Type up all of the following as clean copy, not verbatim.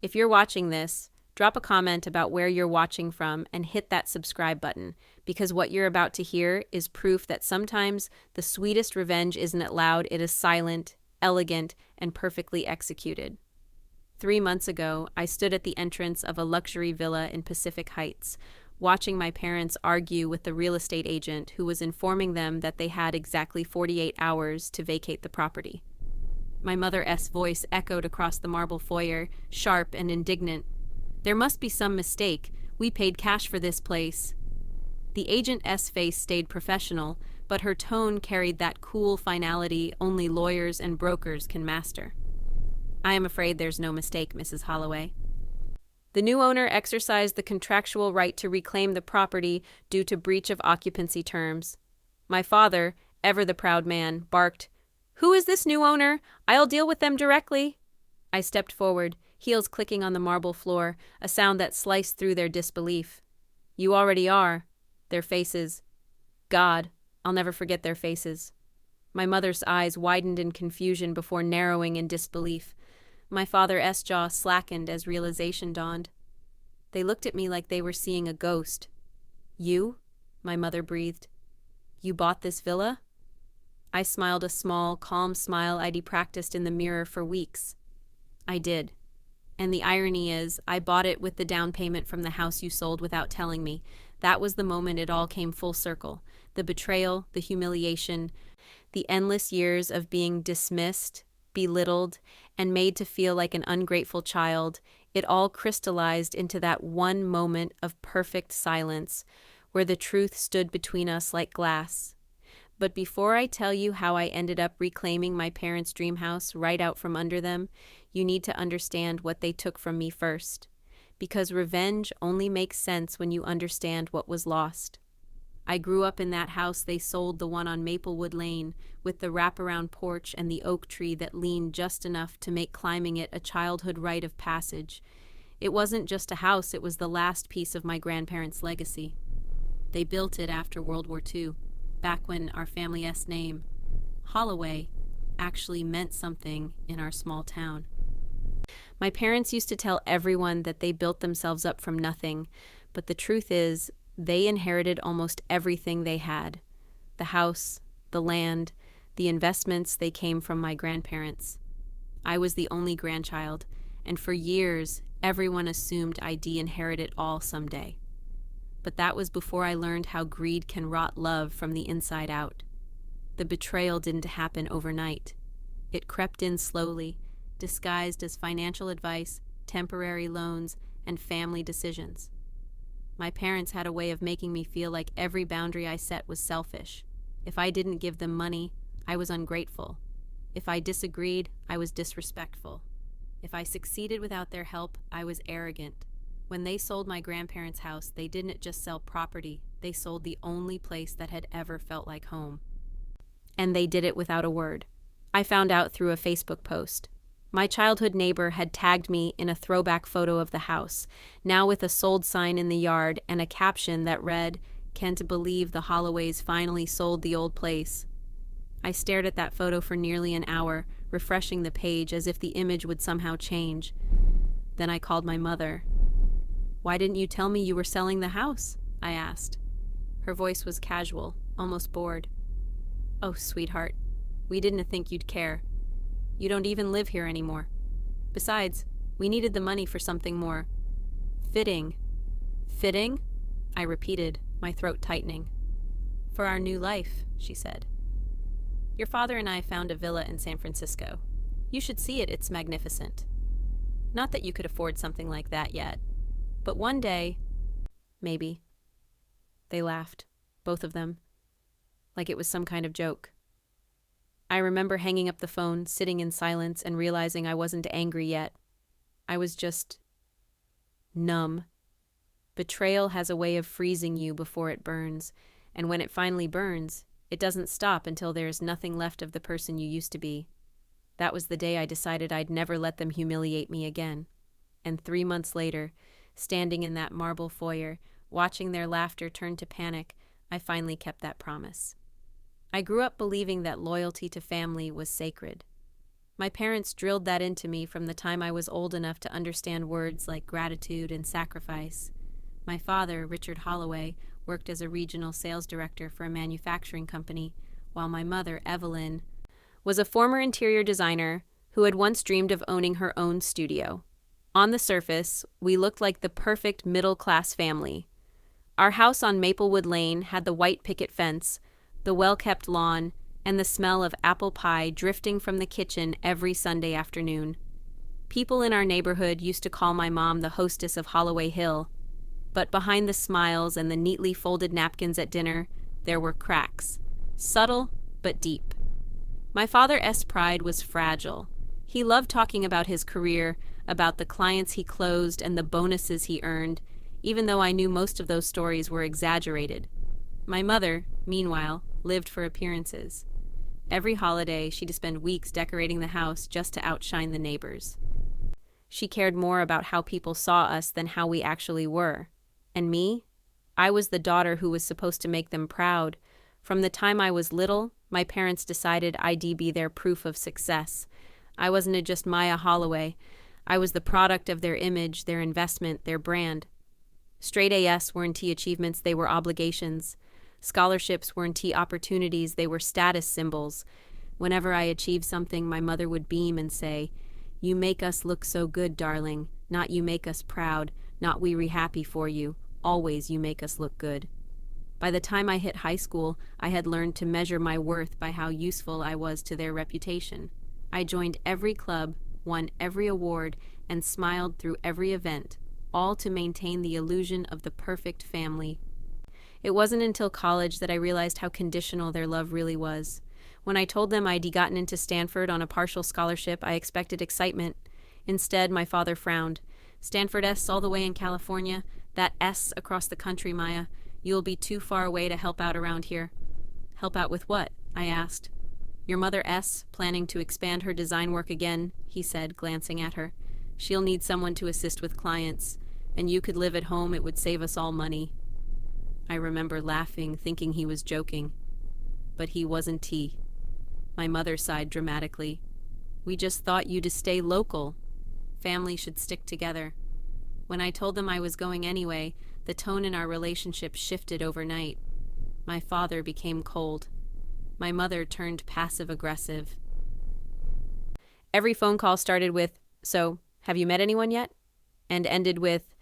If you're watching this, drop a comment about where you're watching from and hit that subscribe button, because what you're about to hear is proof that sometimes the sweetest revenge isn't loud, it is silent, elegant, and perfectly executed. 3 months ago, I stood at the entrance of a luxury villa in Pacific Heights, watching my parents argue with the real estate agent who was informing them that they had exactly 48 hours to vacate the property. My mother's voice echoed across the marble foyer, sharp and indignant. "There must be some mistake. We paid cash for this place." The agent's face stayed professional, but her tone carried that cool finality only lawyers and brokers can master. "I am afraid there's no mistake, Mrs. Holloway. The new owner exercised the contractual right to reclaim the property due to breach of occupancy terms." My father, ever the proud man, barked, "Who is this new owner? I'll deal with them directly." I stepped forward, heels clicking on the marble floor, a sound that sliced through their disbelief. "You already are." Their faces. God, I'll never forget their faces. My mother's eyes widened in confusion before narrowing in disbelief. My father's jaw slackened as realization dawned. They looked at me like they were seeing a ghost. "You?" my mother breathed. "You bought this villa?" I smiled a small, calm smile I'd practiced in the mirror for weeks. "I did. And the irony is, I bought it with the down payment from the house you sold without telling me. That was the moment it all came full circle. The betrayal, the humiliation, the endless years of being dismissed, belittled, and made to feel like an ungrateful child, it all crystallized into that one moment of perfect silence, where the truth stood between us like glass. But before I tell you how I ended up reclaiming my parents' dream house right out from under them, you need to understand what they took from me first. Because revenge only makes sense when you understand what was lost. I grew up in that house they sold, the one on Maplewood Lane, with the wraparound porch and the oak tree that leaned just enough to make climbing it a childhood rite of passage. It wasn't just a house, it was the last piece of my grandparents' legacy. They built it after World War II, back when our family's name, Holloway, actually meant something in our small town. My parents used to tell everyone that they built themselves up from nothing, but the truth is, they inherited almost everything they had. The house, the land, the investments, they came from my grandparents. I was the only grandchild, and for years, everyone assumed I'd inherit it all someday. But that was before I learned how greed can rot love from the inside out. The betrayal didn't happen overnight. It crept in slowly, disguised as financial advice, temporary loans, and family decisions. My parents had a way of making me feel like every boundary I set was selfish. If I didn't give them money, I was ungrateful. If I disagreed, I was disrespectful. If I succeeded without their help, I was arrogant. When they sold my grandparents' house, they didn't just sell property, they sold the only place that had ever felt like home. And they did it without a word. I found out through a Facebook post. My childhood neighbor had tagged me in a throwback photo of the house, now with a sold sign in the yard and a caption that read, "Can't believe the Holloways finally sold the old place." I stared at that photo for nearly an hour, refreshing the page as if the image would somehow change. Then I called my mother. "Why didn't you tell me you were selling the house?" I asked. Her voice was casual, almost bored. "Oh, sweetheart, we didn't think you'd care. You don't even live here anymore. Besides, we needed the money for something more fitting." "Fitting?" I repeated, my throat tightening. "For our new life," she said. "Your father and I found a villa in San Francisco. You should see it, it's magnificent. Not that you could afford something like that yet, but one day, maybe." They laughed, both of them, like it was some kind of joke. I remember hanging up the phone, sitting in silence, and realizing I wasn't angry yet. I was just numb. Betrayal has a way of freezing you before it burns, and when it finally burns, it doesn't stop until there is nothing left of the person you used to be. That was the day I decided I'd never let them humiliate me again. And 3 months later, standing in that marble foyer, watching their laughter turn to panic, I finally kept that promise. I grew up believing that loyalty to family was sacred. My parents drilled that into me from the time I was old enough to understand words like gratitude and sacrifice. My father, Richard Holloway, worked as a regional sales director for a manufacturing company, while my mother, Evelyn, was a former interior designer who had once dreamed of owning her own studio. On the surface, we looked like the perfect middle-class family. Our house on Maplewood Lane had the white picket fence, the well-kept lawn, and the smell of apple pie drifting from the kitchen every Sunday afternoon. People in our neighborhood used to call my mom the hostess of Holloway Hill, but behind the smiles and the neatly folded napkins at dinner, there were cracks, subtle but deep. My father's pride was fragile. He loved talking about his career, about the clients he closed and the bonuses he earned, even though I knew most of those stories were exaggerated. My mother, meanwhile, lived for appearances. Every holiday, she'd spend weeks decorating the house just to outshine the neighbors. She cared more about how people saw us than how we actually were. And me? I was the daughter who was supposed to make them proud. From the time I was little, my parents decided I'd be their proof of success. I wasn't just Maya Holloway. I was the product of their image, their investment, their brand. Straight A's weren't achievements, they were obligations. Scholarships weren't opportunities, they were status symbols. Whenever I achieved something, my mother would beam and say, "You make us look so good, darling. Not you make us proud, not we happy for you. Always you make us look good." By the time I hit high school, I had learned to measure my worth by how useful I was to their reputation. I joined every club, won every award, and smiled through every event, all to maintain the illusion of the perfect family. It wasn't until college that I realized how conditional their love really was. When I told them I'd gotten into Stanford on a partial scholarship, I expected excitement. Instead, my father frowned. "Stanford S all the way in California, that S across the country, Maya. You'll be too far away to help out around here." "Help out with what?" I asked. "Your mother S, planning to expand her design work again," he said, glancing at her. "She'll need someone to assist with clients, and you could live at home, it would save us all money." I remember laughing, thinking he was joking. But he wasn't. My mother sighed dramatically. "We just thought you to stay local. Family should stick together." When I told them I was going anyway, the tone in our relationship shifted overnight. My father became cold. My mother turned passive-aggressive. Every phone call started with, "So, have you met anyone yet?" and ended with,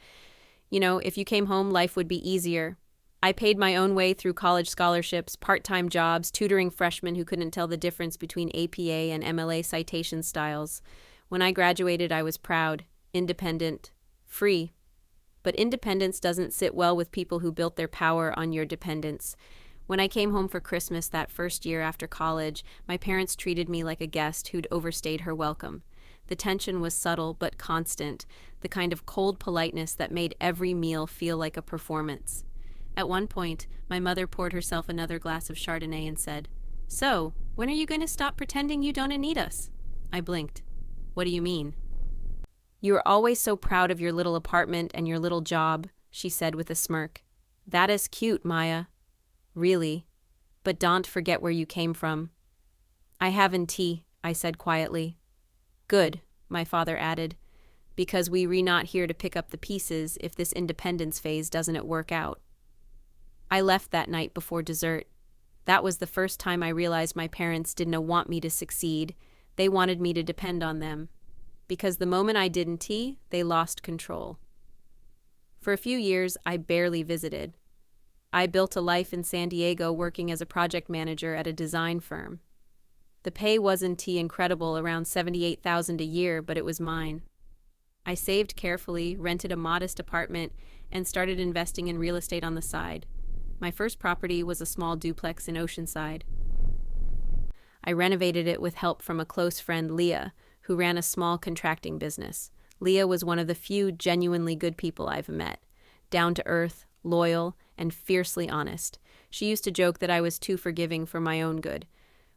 "If you came home, life would be easier." I paid my own way through college scholarships, part-time jobs, tutoring freshmen who couldn't tell the difference between APA and MLA citation styles. When I graduated, I was proud, independent, free. But independence doesn't sit well with people who built their power on your dependence. When I came home for Christmas that first year after college, my parents treated me like a guest who'd overstayed her welcome. The tension was subtle but constant, the kind of cold politeness that made every meal feel like a performance. At one point, my mother poured herself another glass of Chardonnay and said, "So, when are you going to stop pretending you don't need us?" I blinked. "What do you mean?" "You are always so proud of your little apartment and your little job," she said with a smirk. "That is cute, Maya. Really. But don't forget where you came from." "I haven't tea," I said quietly. "Good," my father added, "because we're not here to pick up the pieces if this independence phase doesn't work out." I left that night before dessert. That was the first time I realized my parents didn't want me to succeed. They wanted me to depend on them. Because the moment I didn't they lost control. For a few years, I barely visited. I built a life in San Diego working as a project manager at a design firm. The pay wasn't incredible, around $78,000 a year, but it was mine. I saved carefully, rented a modest apartment, and started investing in real estate on the side. My first property was a small duplex in Oceanside. I renovated it with help from a close friend, Leah, who ran a small contracting business. Leah was one of the few genuinely good people I've met. Down to earth, loyal, and fiercely honest. She used to joke that I was too forgiving for my own good.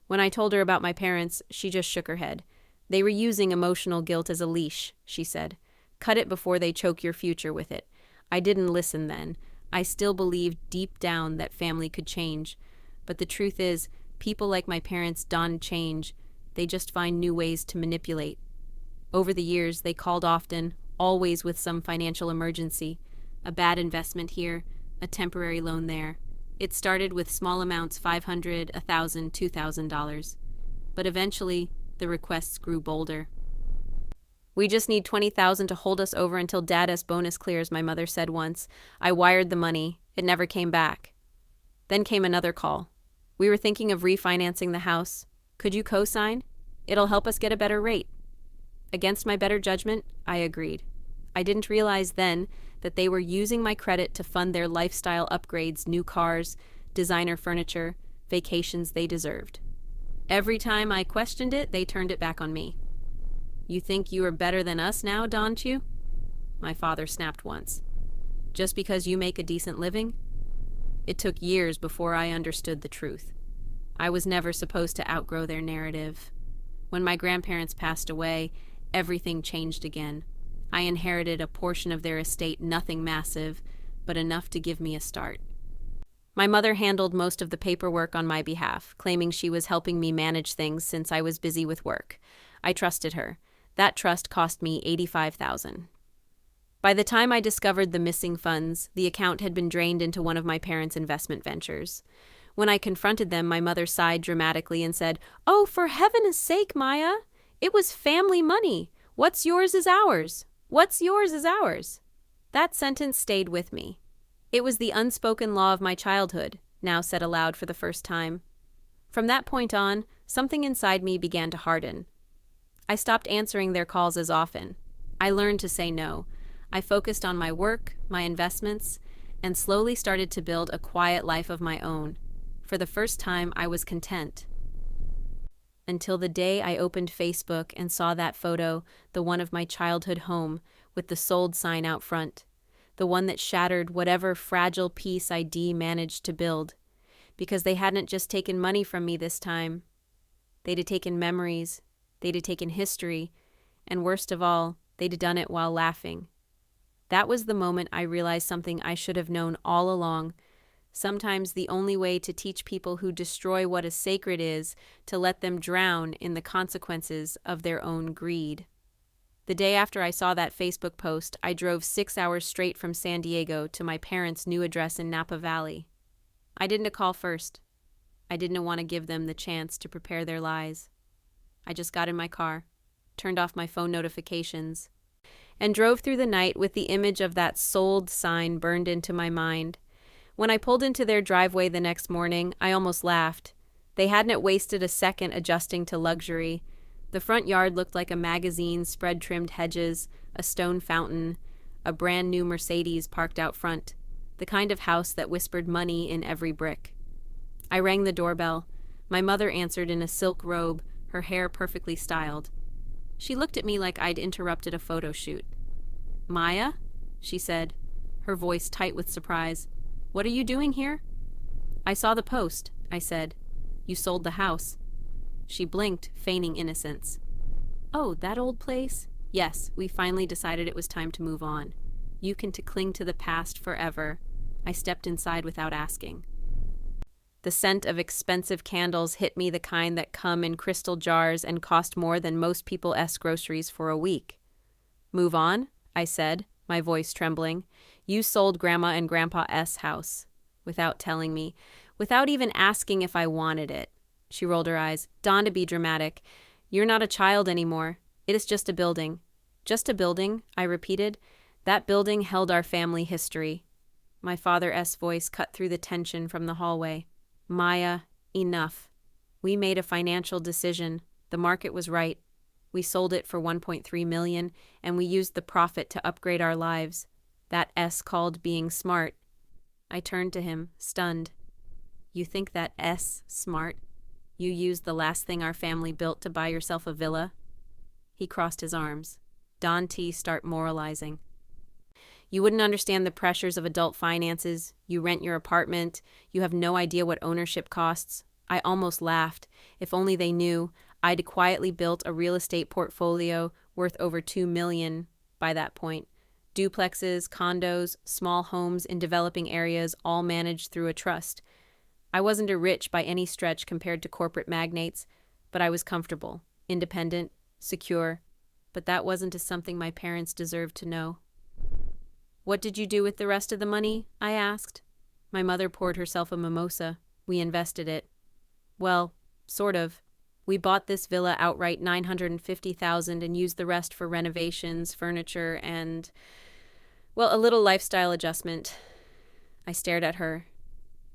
When I told her about my parents, she just shook her head. "They were using emotional guilt as a leash," she said. "Cut it before they choke your future with it." I didn't listen then. I still believed deep down that family could change. But the truth is, people like my parents don't change. They just find new ways to manipulate. Over the years, they called often, always with some financial emergency. A bad investment here, a temporary loan there. It started with small amounts, $500, $1,000, $2,000. But eventually, the requests grew bolder. "We just need $20,000 to hold us over until Dada's bonus clears," my mother said once. I wired the money. It never came back. Then came another call. "We were thinking of refinancing the house. Could you co-sign? It'll help us get a better rate." Against my better judgment, I agreed. I didn't realize then that they were using my credit to fund their lifestyle upgrades, new cars, designer furniture, vacations they deserved. Every time I questioned it, they turned it back on me. "You think you are better than us now, don't you?" My father snapped once. "Just because you make a decent living?" It took years before I understood the truth. I was never supposed to outgrow their narrative. When my grandparents passed away, everything changed again. I inherited a portion of their estate, nothing massive, but enough to give me a start. My mother handled most of the paperwork on my behalf, claiming she was helping me manage things since I was busy with work. I trusted her. That trust cost me $85,000. By the time I discovered the missing funds, the account had been drained into one of my parents' investment ventures. When I confronted them, my mother sighed dramatically and said, "Oh, for heaven's sake, Maya! It was family money. What's yours is ours. What's yours is ours." That sentence stayed with me. It was the unspoken law of my childhood, now said aloud for the first time. From that point on, something inside me began to harden. I stopped answering their calls as often. I learned to say no. I focused on my work, my investments, and slowly started to build a quiet life of my own. For the first time, I was content. Until the day I opened Facebook and saw that photo, the one of my childhood home, with the sold sign out front. The one that shattered whatever fragile peace I managed to build. Because they hadn't just taken money from me this time. They'd have taken memories, they'd have taken history, and worst of all, they'd have done it while laughing. That was the moment I realized something I should have known all along. Sometimes the only way to teach people who destroy what is sacred is to let them drown in the consequences of their own greed. The day after I saw that Facebook post, I drove 6 hours straight from San Diego to my parents' new address in Napa Valley. I didn't call first. I didn't want to give them the chance to prepare their lies. I just got in my car, turned off my phone notifications, and drove through the night with the image of that sold sign burned into my mind. When I pulled into their driveway the next morning, I almost laughed. They hadn't wasted a second adjusting to luxury. The front yard looked like a magazine, spread-trimmed hedges, a stone fountain, a brand-new Mercedes parked out front, the kind of house that whispered money in every brick. I rang the doorbell. My mother answered in a silk robe, her hair perfectly styled. She looked at me like I'd interrupted a photo shoot. "Maya?" she said, her voice tight with surprise. "What are you doing here?" "I saw the post," I said. "You sold the house." She blinked, feigning innocence. "Oh, that old place?" "Yes, we finally decided it was time to move on. You can cling to the past forever." I stepped inside without asking. The scent of expensive candles hit me, the kind that come in crystal jars and cost more than most people's groceries for a week. "Move on?" I said, my voice trembling. "You sold Grandma and Grandpa's house." Without telling me, without even asking if I wanted it. She rolled her eyes. "Dawn, to be dramatic. You're not a child anymore. It is just a building." "Just a building," I repeated. "That building held our family history." My father's voice cut through the tension from the hallway. "Maya, enough. We made a financial decision. The market was right. We sold it for $1.3 million, and we used the profit to upgrade our lives. That S called being smart." I turned to him, stunned. "You think that S smart? You used the last thing our family built to buy yourself a villa?" He crossed his arms. "Don T, start moralizing. You wouldn't understand the pressures of adult finances. You rent your apartment. You have no idea what ownership costs." I almost laughed. If only they knew. I'd quietly built a real estate portfolio worth over $2 million by that point. Duplexes, condos, small homes in developing areas, all managed through a trust. I wasn't a rich by any stretch compared to corporate magnates, but I was comfortable, independent, secure, but that wasn't something my parents deserved to know. "What did you do with the rest of the money?" I asked. My mother poured herself a mimosa. "We invested it." "Well, sort of. We bought this villa outright, $950,000, and used the rest for renovations, furniture, and, well, a little lifestyle adjustment." I stared at her.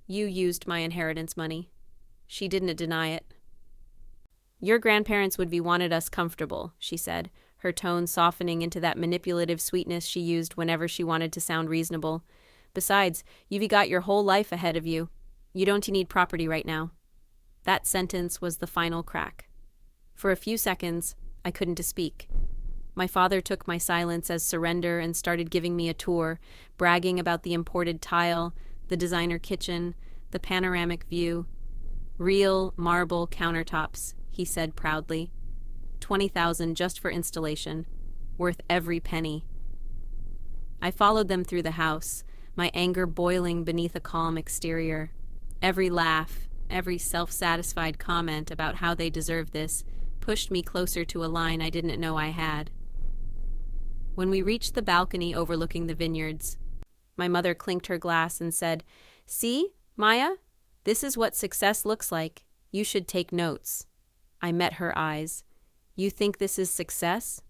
"You used my inheritance money." She didn't deny it. "Your grandparents would be wanted us comfortable," she said, her tone softening into that manipulative sweetness she used whenever she wanted to sound reasonable. "Besides, you've got your whole life ahead of you. You don't need property right now." That sentence was the final crack. For a few seconds, I couldn't speak. My father took my silence as surrender and started giving me a tour, bragging about the imported tile, the designer kitchen, the panoramic view. "Real marble countertops," he said proudly. $20,000 just for installation. Worth every penny. I followed them through the house, my anger boiling beneath a calm exterior. Every laugh, every self-satisfied comment about how they deserved this pushed me closer to a line I didn't know I had. When we reached the balcony overlooking the vineyards, my mother clinked her glass and said, "See, Maya? This is what success looks like. You should take notes." I met her eyes. "You think this is success?"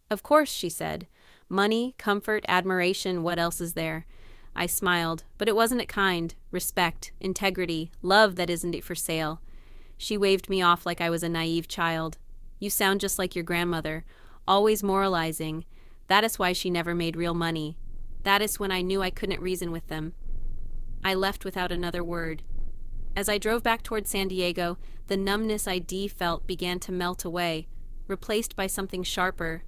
"Of course," she said. "Money, comfort, admiration, what else is there?" I smiled, but it wasn't kind. Respect, integrity, love that isn't for sale. She waved me off like I was a naive child. "You sound just like your grandmother, always moralizing. That is why she never made real money." That is when I knew I couldn't reason with them. I left without another word. As I drove back toward San Diego, the numbness I felt began to melt away, replaced by something sharper,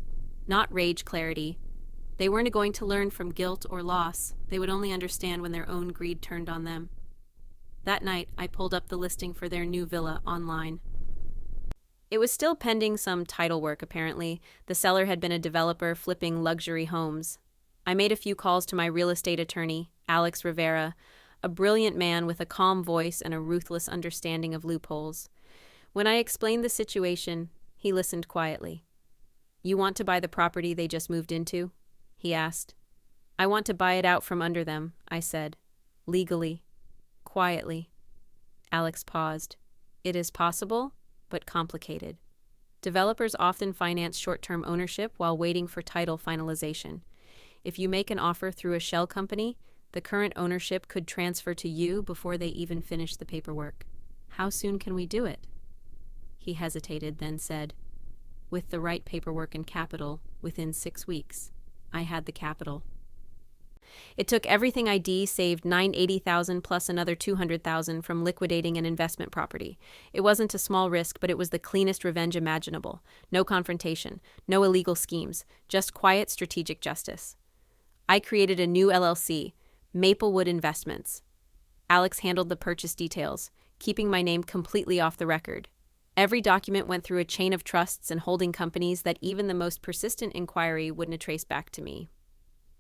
not rage clarity. They weren't going to learn from guilt or loss. They would only understand when their own greed turned on them. That night, I pulled up the listing for their new villa online. It was still pending some title work, apparently. The seller had been a developer flipping luxury homes. I made a few calls to my real estate attorney, Alex Rivera, a brilliant man with a calm voice and a ruthless understanding of loopholes. When I explained the situation, he listened quietly. "You want to buy the property they just moved into?" he asked. "I want to buy it out from under them," I said. "Legally. Quietly." Alex paused. "It is possible, but complicated. Developers often finance short-term ownership while waiting for title finalization. If you make an offer through a shell company, the current ownership could transfer to you before they even finish the paperwork. How soon can we do it?" He hesitated, then said, "With the right paperwork and capital, within 6 weeks." I had the capital. It took everything I saved $980,000 plus another $200,000 from liquidating an investment property. It wasn't a small risk, but it was the cleanest revenge imaginable. No confrontation, no illegal schemes, just quiet strategic justice. I created a new LLC, Maplewood Investments. Alex handled the purchase details, keeping my name completely off the record. Every document went through a chain of trusts and holding companies that even the most persistent inquiry wouldn't trace back to me.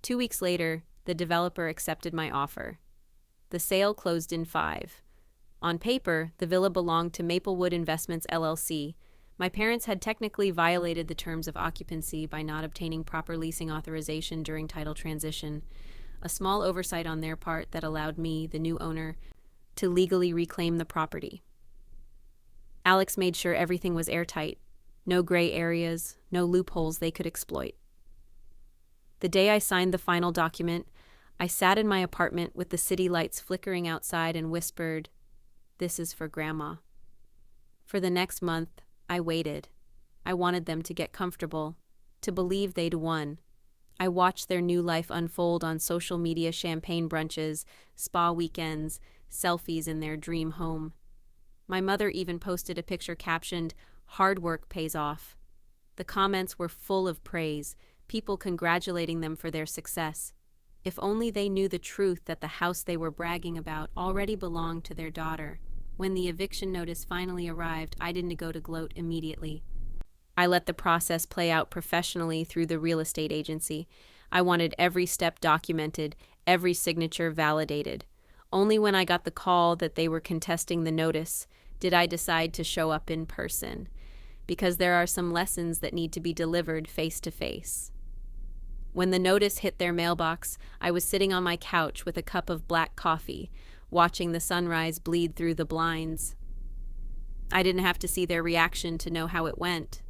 2 weeks later, the developer accepted my offer. The sale closed in 5. On paper, the villa belonged to Maplewood Investments LLC. My parents had technically violated the terms of occupancy by not obtaining proper leasing authorization during title transition, a small oversight on their part that allowed me, the new owner, to legally reclaim the property. Alex made sure everything was airtight, no gray areas, no loopholes they could exploit. The day I signed the final document, I sat in my apartment with the city lights flickering outside and whispered, "This is for Grandma." For the next month, I waited. I wanted them to get comfortable, to believe they'd won. I watched their new life unfold on social media, champagne brunches, spa weekends, selfies in their dream home. My mother even posted a picture captioned, "Hard work pays off." The comments were full of praise, people congratulating them for their success. If only they knew the truth that the house they were bragging about already belonged to their daughter. When the eviction notice finally arrived, I didn't go to gloat immediately. I let the process play out professionally through the real estate agency. I wanted every step documented, every signature validated. Only when I got the call that they were contesting the notice did I decide to show up in person, because there are some lessons that need to be delivered face to face. When the notice hit their mailbox, I was sitting on my couch with a cup of black coffee, watching the sunrise bleed through the blinds. I didn't have to see their reaction to know how it went.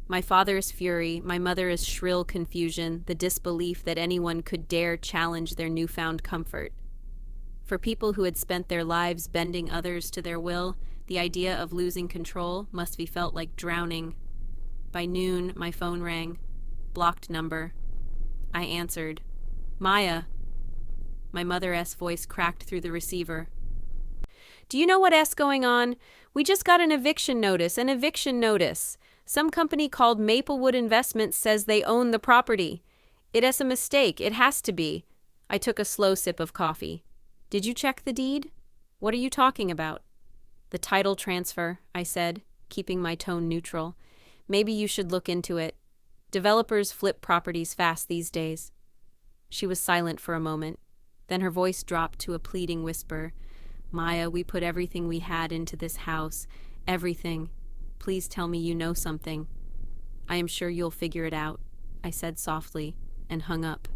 My father's fury, my mother's shrill confusion, the disbelief that anyone could dare challenge their newfound comfort. For people who had spent their lives bending others to their will, the idea of losing control must be felt like drowning. By noon, my phone rang. Blocked number. I answered. Maya. My mother's voice cracked through the receiver. Do you know what's going on? We just got an eviction notice. Some company called Maplewood Investments says they own the property. It is a mistake. It has to be. I took a slow sip of coffee. Did you check the deed? What are you talking about? The title transfer, I said, keeping my tone neutral. Maybe you should look into it. Developers flip properties fast these days. She was silent for a moment. Then her voice dropped to a pleading whisper. Maya, we put everything we had into this house. Everything. Please tell me you know something. I am sure you'll figure it out, I said softly, and hung up.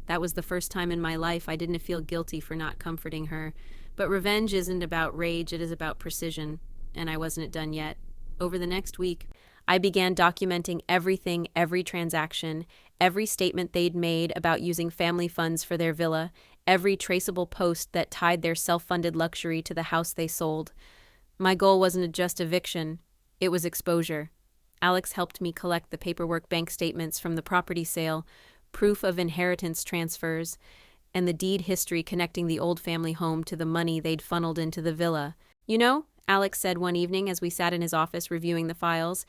That was the first time in my life I didn't feel guilty for not comforting her. But revenge isn't about rage, it is about precision. And I wasn't done yet. Over the next week, I began documenting everything, every transaction, every statement they'd made about using family funds for their villa, every traceable post that tied their self-funded luxury to the house they sold. My goal wasn't just eviction, it was exposure. Alex helped me collect the paperwork, bank statements from the property sale, proof of inheritance transfers, and the deed history connecting the old family home to the money they'd funneled into the villa. You know, Alex said one evening as we sat in his office reviewing the files,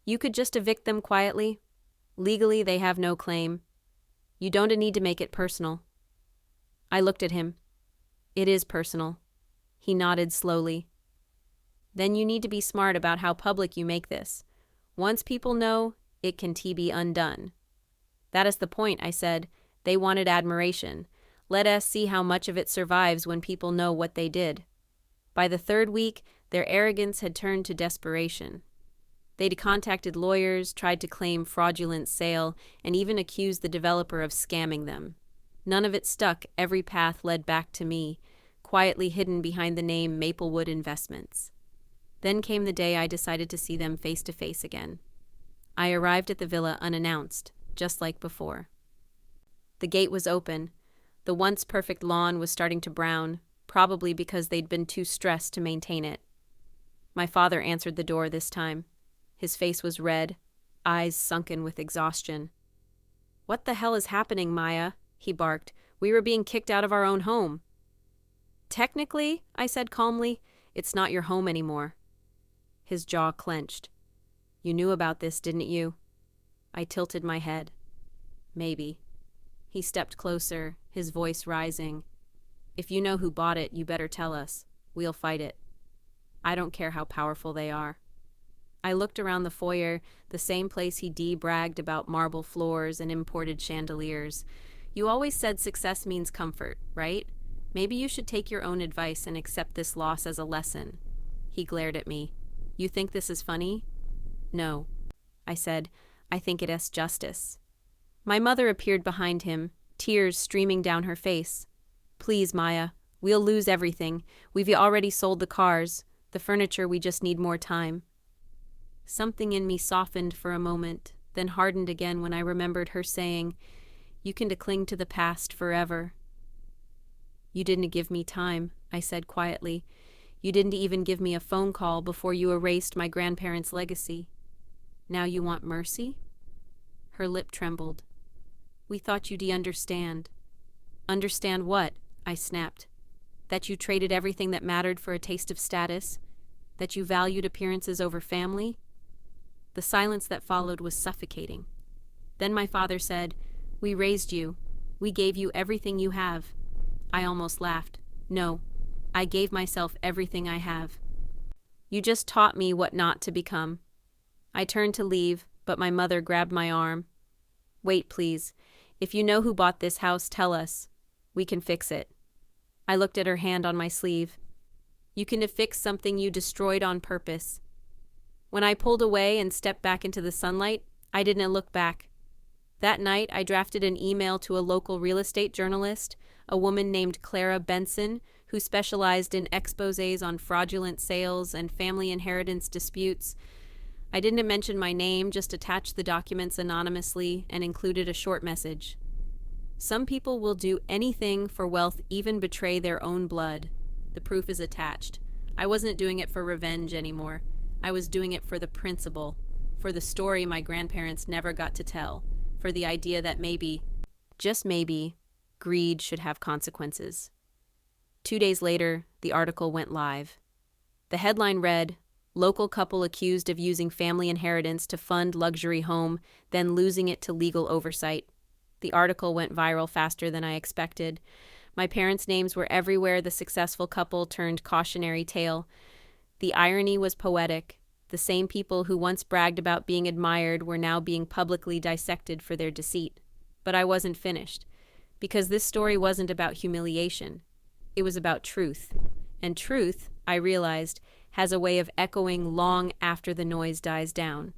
you could just evict them quietly. Legally, they have no claim. You don't need to make it personal. I looked at him. It is personal. He nodded slowly. Then you need to be smart about how public you make this. Once people know, it can be undone. That is the point, I said. They wanted admiration. Let us see how much of it survives when people know what they did. By the third week, their arrogance had turned to desperation. They'd contacted lawyers, tried to claim fraudulent sale, and even accused the developer of scamming them. None of it stuck. Every path led back to me, quietly hidden behind the name Maplewood Investments. Then came the day I decided to see them face to face again. I arrived at the villa unannounced, just like before. The gate was open. The once perfect lawn was starting to brown, probably because they'd been too stressed to maintain it. My father answered the door this time. His face was red, eyes sunken with exhaustion. What the hell is happening, Maya? He barked. We were being kicked out of our own home. Technically, I said calmly, it's not your home anymore. His jaw clenched. You knew about this, didn't you? I tilted my head. Maybe. He stepped closer, his voice rising. If you know who bought it, you better tell us. We'll fight it. I don't care how powerful they are. I looked around the foyer, the same place he bragged about marble floors and imported chandeliers. You always said success means comfort, right? Maybe you should take your own advice and accept this loss as a lesson. He glared at me. You think this is funny? No. I said, I think it is justice. My mother appeared behind him, tears streaming down her face. Please, Maya, we'll lose everything. We've already sold the cars. The furniture, we just need more time. Something in me softened for a moment, then hardened again when I remembered her saying, You can cling to the past forever. You didn't give me time, I said quietly. You didn't even give me a phone call before you erased my grandparents' legacy. Now you want mercy? Her lip trembled. We thought you'd understand. Understand what? I snapped. That you traded everything that mattered for a taste of status? That you valued appearances over family? The silence that followed was suffocating. Then my father said, We raised you. We gave you everything you have. I almost laughed. No, I gave myself everything I have. You just taught me what not to become. I turned to leave, but my mother grabbed my arm. Wait, please. If you know who bought this house, tell us. We can fix it. I looked at her hand on my sleeve. You can fix something you destroyed on purpose. When I pulled away and stepped back into the sunlight, I didn't look back. That night, I drafted an email to a local real estate journalist, a woman named Clara Benson, who specialized in exposés on fraudulent sales and family inheritance disputes. I didn't mention my name, just attached the documents anonymously and included a short message. Some people will do anything for wealth, even betray their own blood. The proof is attached. I wasn't doing it for revenge anymore. I was doing it for the principle, for the story my grandparents never got to tell, for the idea that maybe, just maybe, greed should have consequences. 2 days later, the article went live. The headline read, "Local couple accused of using family inheritance to fund luxury home, then losing it to legal oversight." The article went viral faster than I expected. My parents' names were everywhere. The successful couple turned cautionary tale. The irony was poetic. The same people who once bragged about being admired were now being publicly dissected for their deceit. But I wasn't finished, because this story wasn't about humiliation. It was about truth. And truth, I realized, has a way of echoing long after the noise dies down.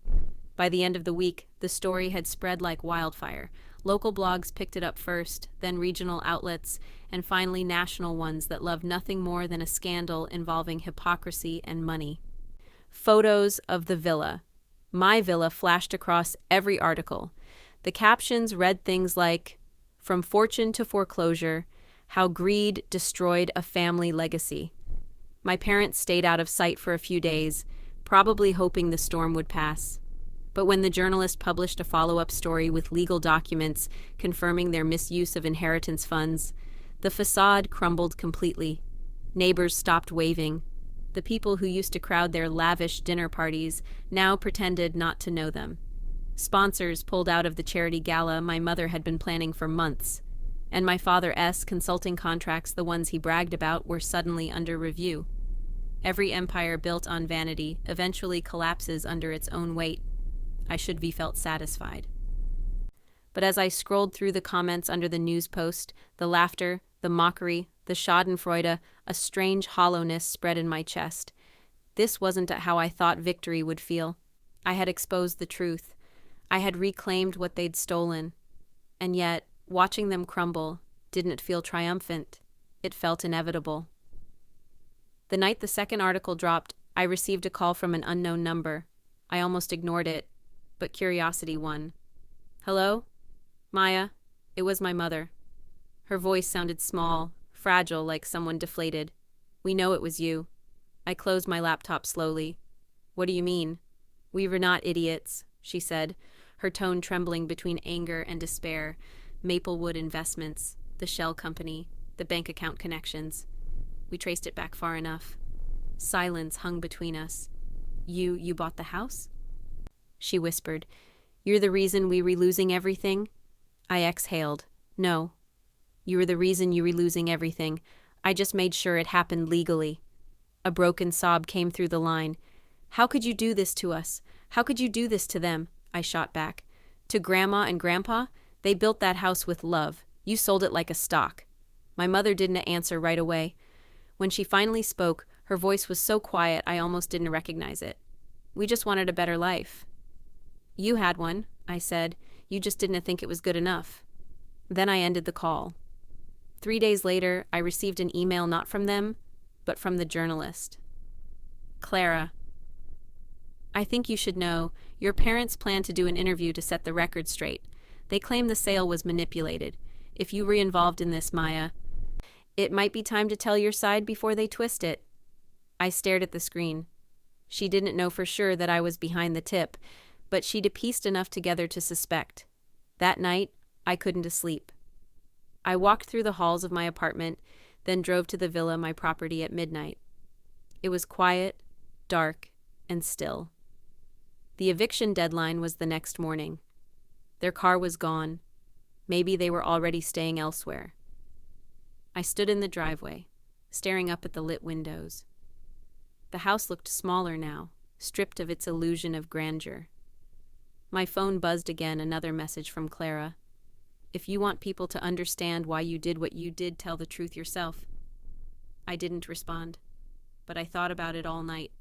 By the end of the week, the story had spread like wildfire. Local blogs picked it up first, then regional outlets, and finally national ones that loved nothing more than a scandal involving hypocrisy and money. Photos of the villa. My villa flashed across every article. The captions read things like, "From fortune to foreclosure, how greed destroyed a family legacy." My parents stayed out of sight for a few days, probably hoping the storm would pass. But when the journalist published a follow-up story with legal documents confirming their misuse of inheritance funds, the facade crumbled completely. Neighbors stopped waving. The people who used to crowd their lavish dinner parties now pretended not to know them. Sponsors pulled out of the charity gala my mother had been planning for months. And my father's consulting contracts, the ones he bragged about, were suddenly under review. Every empire built on vanity eventually collapses under its own weight. I should be felt satisfied. But as I scrolled through the comments under the news post, the laughter, the mockery, the schadenfreude, a strange hollowness spread in my chest. This wasn't how I thought victory would feel. I had exposed the truth. I had reclaimed what they'd stolen. And yet, watching them crumble didn't feel triumphant. It felt inevitable. The night the second article dropped, I received a call from an unknown number. I almost ignored it, but curiosity won. "Hello? Maya?" It was my mother. Her voice sounded small, fragile, like someone deflated. "We know it was you." I closed my laptop slowly. "What do you mean?" "We were not idiots," she said, her tone trembling between anger and despair. "Maplewood Investments, the shell company, the bank account connections. We traced it back far enough." Silence hung between us. You bought the house?" She whispered. "You're the reason we were losing everything?" I exhaled. "No. You were the reason you were losing everything. I just made sure it happened legally." A broken sob came through the line. "How could you do this to us? How could you do this to them?" I shot back. "To Grandma and Grandpa? They built that house with love. You sold it like a stock." My mother didn't answer right away. When she finally spoke, her voice was so quiet I almost didn't recognize it. "We just wanted a better life." "You had one," I said. "You just didn't think it was good enough." Then I ended the call. 3 days later, I received an email not from them, but from the journalist. "Clara, I think you should know, your parents plan to do an interview to set the record straight. They claim the sale was manipulated. If you were involved in this, Maya, it might be time to tell your side before they twist it." I stared at the screen. She didn't know for sure that I was behind the tip, but she'd pieced enough together to suspect. That night, I couldn't sleep. I walked through the halls of my apartment, then drove to the villa, my property, at midnight. It was quiet, dark, and still. The eviction deadline was the next morning. Their car was gone. Maybe they were already staying elsewhere. I stood in the driveway, staring up at the lit windows. The house looked smaller now, stripped of its illusion of grandeur. My phone buzzed again, another message from Clara. "If you want people to understand why you did what you did, tell the truth yourself." I didn't respond. but I thought about it all night.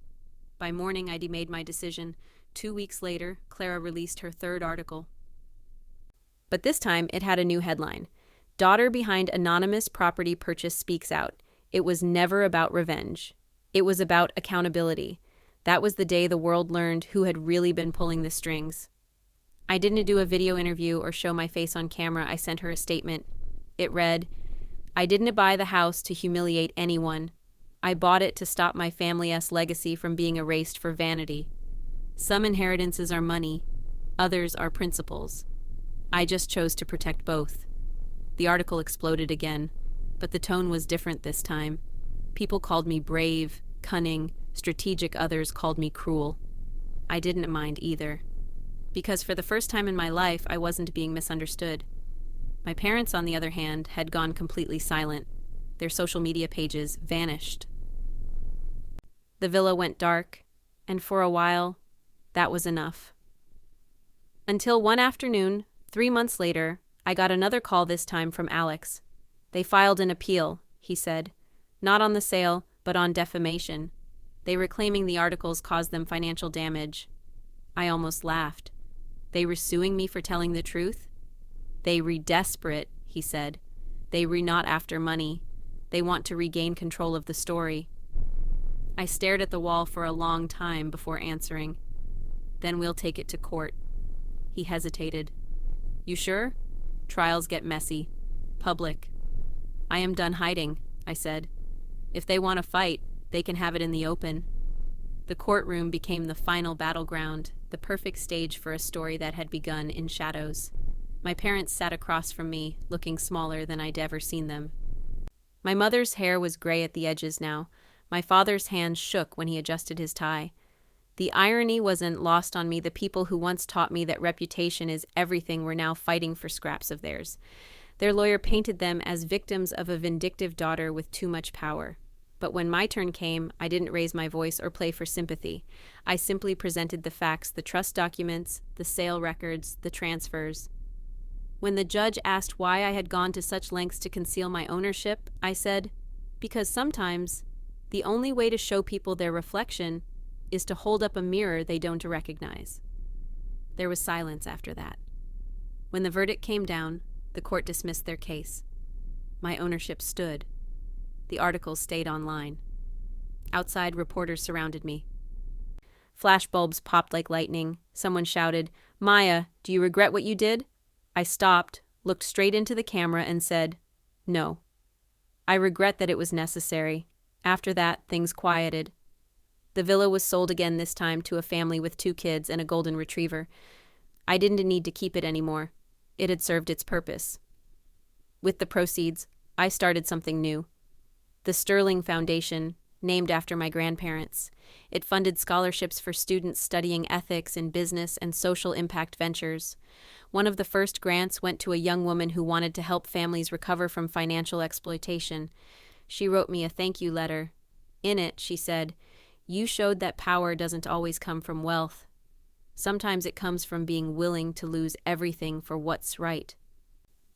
By morning, I'd made my decision. 2 weeks later, Clara released her third article. But this time, it had a new headline. Daughter behind anonymous property purchase speaks out. It was never about revenge. It was about accountability. That was the day the world learned who had really been pulling the strings. I didn't do a video interview or show my face on camera. I sent her a statement. It read, I didn't buy the house to humiliate anyone. I bought it to stop my family's legacy from being erased for vanity. Some inheritances are money, others are principles. I just chose to protect both. The article exploded again, but the tone was different this time. People called me brave, cunning, strategic. Others called me cruel. I didn't mind either, because for the first time in my life, I wasn't being misunderstood. My parents, on the other hand, had gone completely silent. Their social media pages vanished. The villa went dark, and for a while, that was enough. Until one afternoon, 3 months later, I got another call, this time from Alex. They filed an appeal, he said. Not on the sale, but on defamation. They were claiming the articles caused them financial damage. I almost laughed. They were suing me for telling the truth? They were desperate, he said. They were not after money. They want to regain control of the story. I stared at the wall for a long time before answering. Then we'll take it to court. He hesitated. You sure? Trials get messy. Public. I am done hiding, I said. If they want to fight, they can have it in the open. The courtroom became the final battleground, the perfect stage for a story that had begun in shadows. My parents sat across from me, looking smaller than I'd ever seen them. My mother's hair was gray at the edges now. My father's hands shook when he adjusted his tie. The irony wasn't lost on me. The people who once taught me that reputation is everything were now fighting for scraps of theirs. Their lawyer painted them as victims of a vindictive daughter with too much power. But when my turn came, I didn't raise my voice or play for sympathy. I simply presented the facts, the trust documents, the sale records, the transfers. When the judge asked why I had gone to such lengths to conceal my ownership, I said, because sometimes the only way to show people their reflection is to hold up a mirror they don't recognize. There was silence after that. When the verdict came down, the court dismissed their case. My ownership stood. The articles stayed online. Outside, reporters surrounded me. Flashbulbs popped like lightning. Someone shouted, Maya, do you regret what you did? I stopped, looked straight into the camera, and said, no. I regret that it was necessary. After that, things quieted. The villa was sold again, this time to a family with 2 kids and a golden retriever. I didn't need to keep it anymore. It had served its purpose. With the proceeds, I started something new. The Sterling Foundation, named after my grandparents. It funded scholarships for students studying ethics in business and social impact ventures. One of the first grants went to a young woman who wanted to help families recover from financial exploitation. She wrote me a thank you letter. In it, she said, you showed that power doesn't always come from wealth. Sometimes it comes from being willing to lose everything for what's right.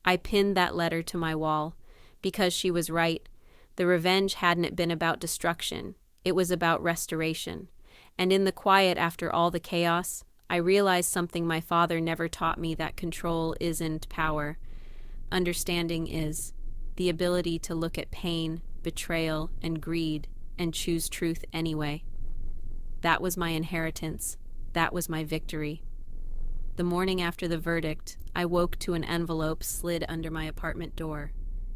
I pinned that letter to my wall because she was right. The revenge hadn't been about destruction. It was about restoration. And in the quiet after all the chaos, I realized something my father never taught me, that control isn't power. Understanding is the ability to look at pain, betrayal, and greed and choose truth anyway. That was my inheritance. That was my victory. The morning after the verdict, I woke to an envelope slid under my apartment door.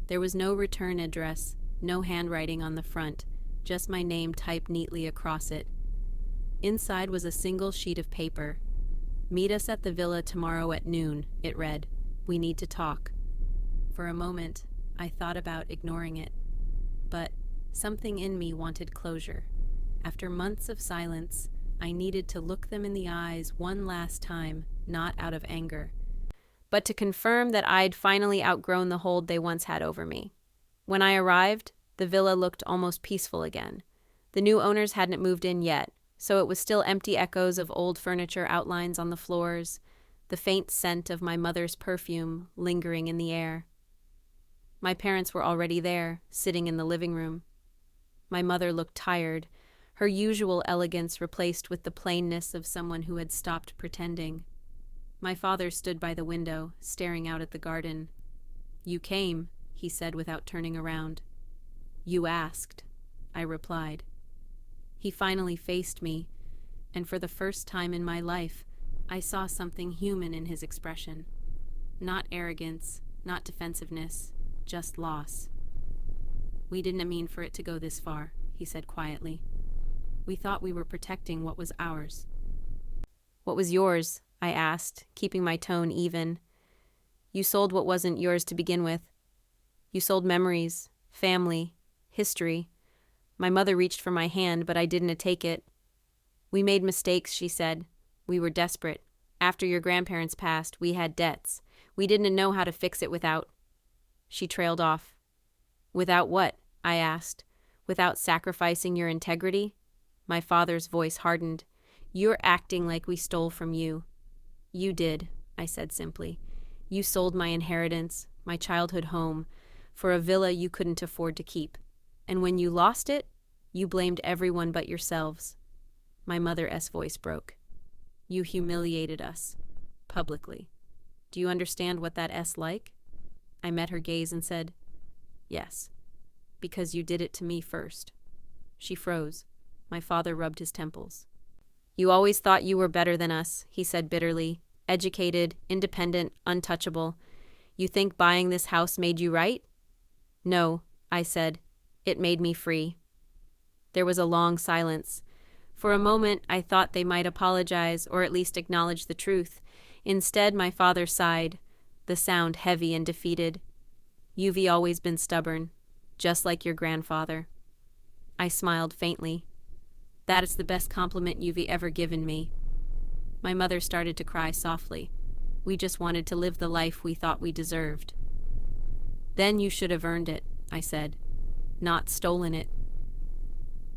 There was no return address, no handwriting on the front, just my name typed neatly across it. Inside was a single sheet of paper. Meet us at the villa tomorrow at noon, it read. We need to talk. For a moment, I thought about ignoring it, but something in me wanted closure. After months of silence, I needed to look them in the eyes one last time, not out of anger, but to confirm that I'd finally outgrown the hold they once had over me. When I arrived, the villa looked almost peaceful again. The new owners hadn't moved in yet, so it was still empty echoes of old furniture outlines on the floors, the faint scent of my mother's perfume lingering in the air. My parents were already there, sitting in the living room. My mother looked tired, her usual elegance replaced with the plainness of someone who had stopped pretending. My father stood by the window, staring out at the garden. "You came," he said without turning around. "You asked," I replied. He finally faced me, and for the first time in my life, I saw something human in his expression. Not arrogance, not defensiveness, just loss. "We didn't mean for it to go this far," he said quietly. "We thought we were protecting what was ours." "What was yours?" I asked, keeping my tone even. "You sold what wasn't yours to begin with. You sold memories, family, history." My mother reached for my hand, but I didn't take it. "We made mistakes," she said. "We were desperate. After your grandparents passed, we had debts. We didn't know how to fix it without—" She trailed off. "Without what?" I asked. "Without sacrificing your integrity?" My father's voice hardened. "You're acting like we stole from you." "You did," I said simply. "You sold my inheritance, my childhood home, for a villa you couldn't afford to keep. And when you lost it, you blamed everyone but yourselves." My mother's voice broke. "You humiliated us. Publicly. Do you understand what that's like?" I met her gaze and said, "Yes. Because you did it to me first." She froze. My father rubbed his temples. "You always thought you were better than us," he said bitterly. "Educated, independent, untouchable. You think buying this house made you right?" "No," I said. "It made me free." There was a long silence. For a moment, I thought they might apologize or at least acknowledge the truth. Instead, my father sighed, the sound heavy and defeated. "You've always been stubborn, just like your grandfather." I smiled faintly. "That is the best compliment you've ever given me." My mother started to cry softly. "We just wanted to live the life we thought we deserved." "Then you should have earned it," I said, "not stolen it."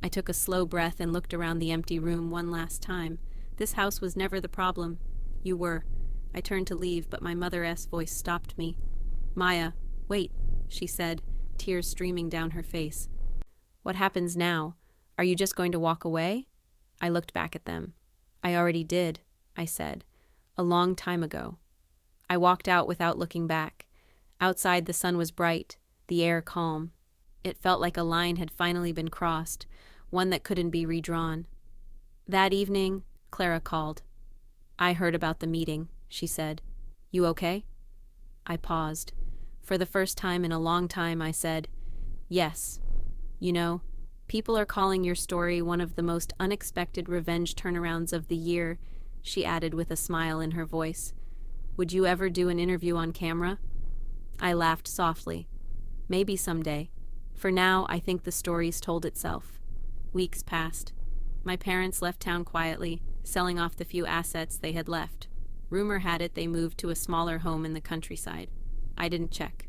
I took a slow breath and looked around the empty room one last time. This house was never the problem. You were. I turned to leave, but my mother's voice stopped me. "Maya, wait," she said, tears streaming down her face. "What happens now? Are you just going to walk away?" I looked back at them. "I already did," I said, "a long time ago." I walked out without looking back. Outside the sun was bright, the air calm. It felt like a line had finally been crossed, one that couldn't be redrawn. That evening, Clara called. "I heard about the meeting," she said. "You okay?" I paused. For the first time in a long time, I said, "Yes. You know, people are calling your story one of the most unexpected revenge turnarounds of the year," she added with a smile in her voice. "Would you ever do an interview on camera?" I laughed softly. "Maybe someday. For now, I think the story's told itself." Weeks passed. My parents left town quietly, selling off the few assets they had left. Rumor had it they moved to a smaller home in the countryside. I didn't check.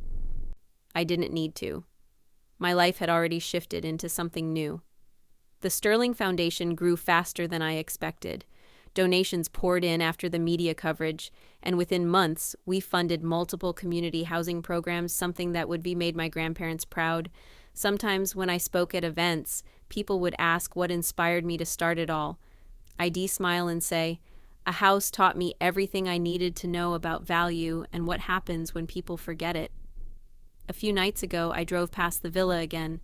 I didn't need to. My life had already shifted into something new. The Sterling Foundation grew faster than I expected. Donations poured in after the media coverage, and within months, we funded multiple community housing programs, something that would be made my grandparents proud. Sometimes when I spoke at events, people would ask what inspired me to start it all. I'd smile and say, "A house taught me everything I needed to know about value and what happens when people forget it." A few nights ago, I drove past the villa again.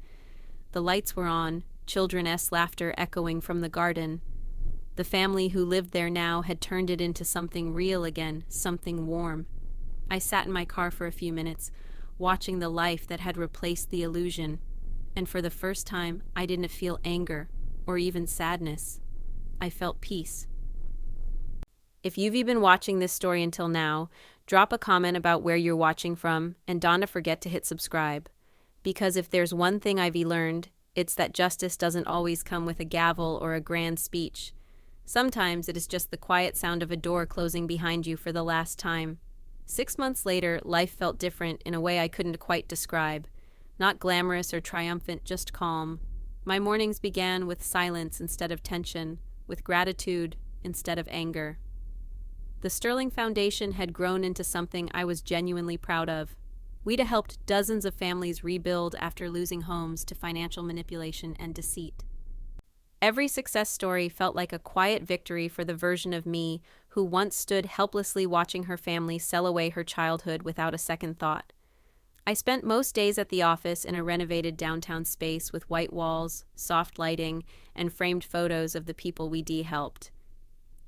The lights were on, children's laughter echoing from the garden. The family who lived there now had turned it into something real again, something warm. I sat in my car for a few minutes, watching the life that had replaced the illusion, and for the first time, I didn't feel anger or even sadness. I felt peace. If you've been watching this story until now, drop a comment about where you're watching from, and don't forget to hit subscribe. Because if there's one thing I've learned, it's that justice doesn't always come with a gavel or a grand speech. Sometimes it is just the quiet sound of a door closing behind you for the last time. 6 months later, life felt different in a way I couldn't quite describe. Not glamorous or triumphant, just calm. My mornings began with silence instead of tension, with gratitude instead of anger. The Sterling Foundation had grown into something I was genuinely proud of. We'd have helped dozens of families rebuild after losing homes to financial manipulation and deceit. Every success story felt like a quiet victory for the version of me who once stood helplessly watching her family sell away her childhood without a second thought. I spent most days at the office in a renovated downtown space with white walls, soft lighting, and framed photos of the people we helped.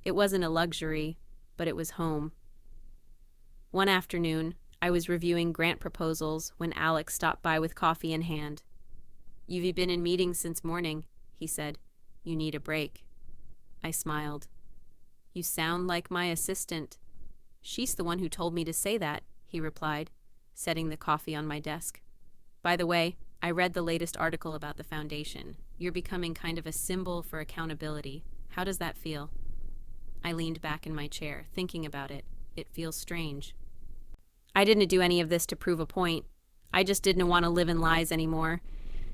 It wasn't a luxury, but it was home. One afternoon, I was reviewing grant proposals when Alex stopped by with coffee in hand. "You've been in meetings since morning," he said. "You need a break." I smiled. "You sound like my assistant." "She's the one who told me to say that," he replied, setting the coffee on my desk. "By the way, I read the latest article about the foundation. You're becoming kind of a symbol for accountability. How does that feel?" I leaned back in my chair, thinking about it. It feels strange. I didn't do any of this to prove a point. I just didn't want to live in lies anymore.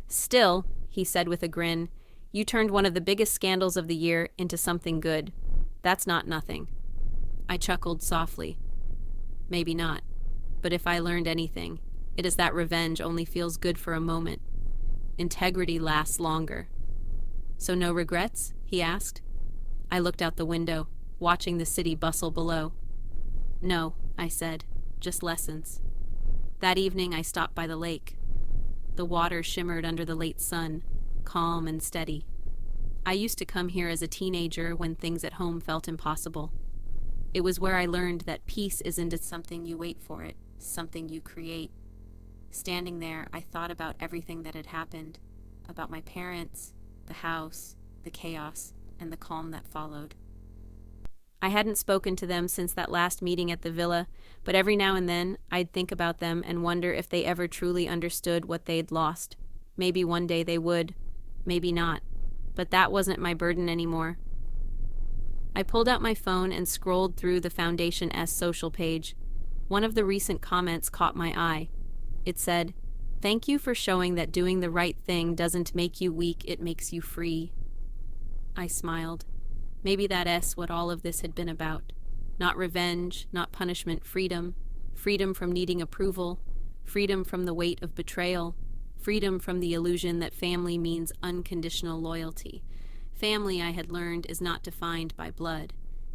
"Still," he said with a grin, "you turned one of the biggest scandals of the year into something good. That's not nothing." I chuckled softly. "Maybe not. But if I learned anything, it is that revenge only feels good for a moment. Integrity lasts longer." "So no regrets?" he asked. I looked out the window, watching the city bustle below. "No," I said, "just lessons." That evening I stopped by the lake. The water shimmered under the late sun, calm and steady. I used to come here as a teenager when things at home felt impossible. It was where I learned that peace isn't something you wait for, it, something you create. Standing there, I thought about everything that had happened, about my parents, the house, the chaos, and the calm that followed. I hadn't spoken to them since that last meeting at the villa, but every now and then I'd think about them and wonder if they ever truly understood what they'd lost. Maybe one day they would, maybe not, but that wasn't my burden anymore. I pulled out my phone and scrolled through the Foundation social page. One of the recent comments caught my eye. It said, "Thank you for showing that doing the right thing doesn't make you weak, it makes you free." I smiled. Maybe that's what all of this had been about. Not revenge, not punishment, freedom. Freedom from needing approval. Freedom from the weight of betrayal. Freedom from the illusion that family means unconditional loyalty. Family, I had learned, is not defined by blood.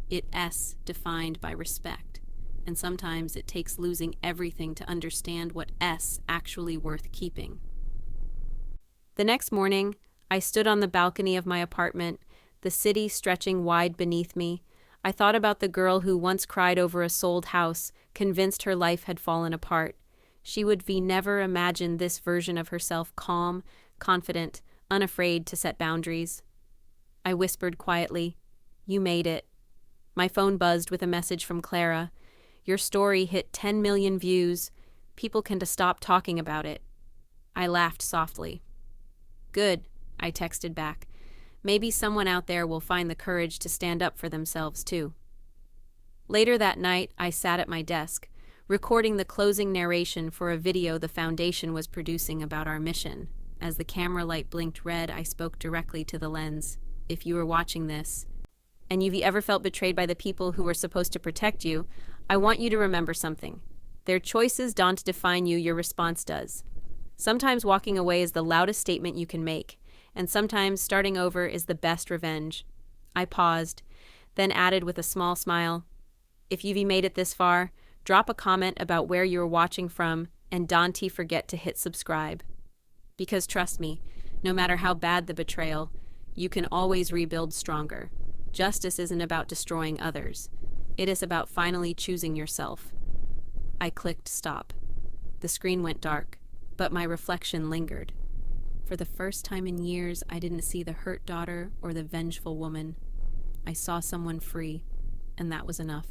It's defined by respect. And sometimes it takes losing everything to understand what's actually worth keeping. The next morning, I stood on the balcony of my apartment, the city stretching wide beneath me. I thought about the girl who once cried over a sold house, convinced her life had fallen apart. She would never imagine this version of herself, calm, confident, unafraid to set boundaries. I whispered quietly, "You made it." My phone buzzed with a message from Clara. "Your story hit 10 million views. People can stop talking about it." I laughed softly. "Good," I texted back. "Maybe someone out there will find the courage to stand up for themselves, too." Later that night, I sat at my desk, recording the closing narration for a video the Foundation was producing about our mission. As the camera light blinked red, I spoke directly to the lens. "If you were watching this, and you've ever felt betrayed by the people who were supposed to protect you, I want you to remember something. Their choices don't define you, your response does. Sometimes walking away is the loudest statement you can make, and sometimes starting over is the best revenge." I paused, then added with a small smile, "If you've made it this far, drop a comment about where you're watching from, and don't forget to hit subscribe. Because trust me, no matter how bad the betrayal, you can always rebuild stronger. Justice isn't about destroying others. It is about finally choosing yourself." I clicked stop. The screen went dark, but my reflection lingered. For the first time in years, I didn't see the hurt daughter or the vengeful woman. I saw someone free, and that was enough.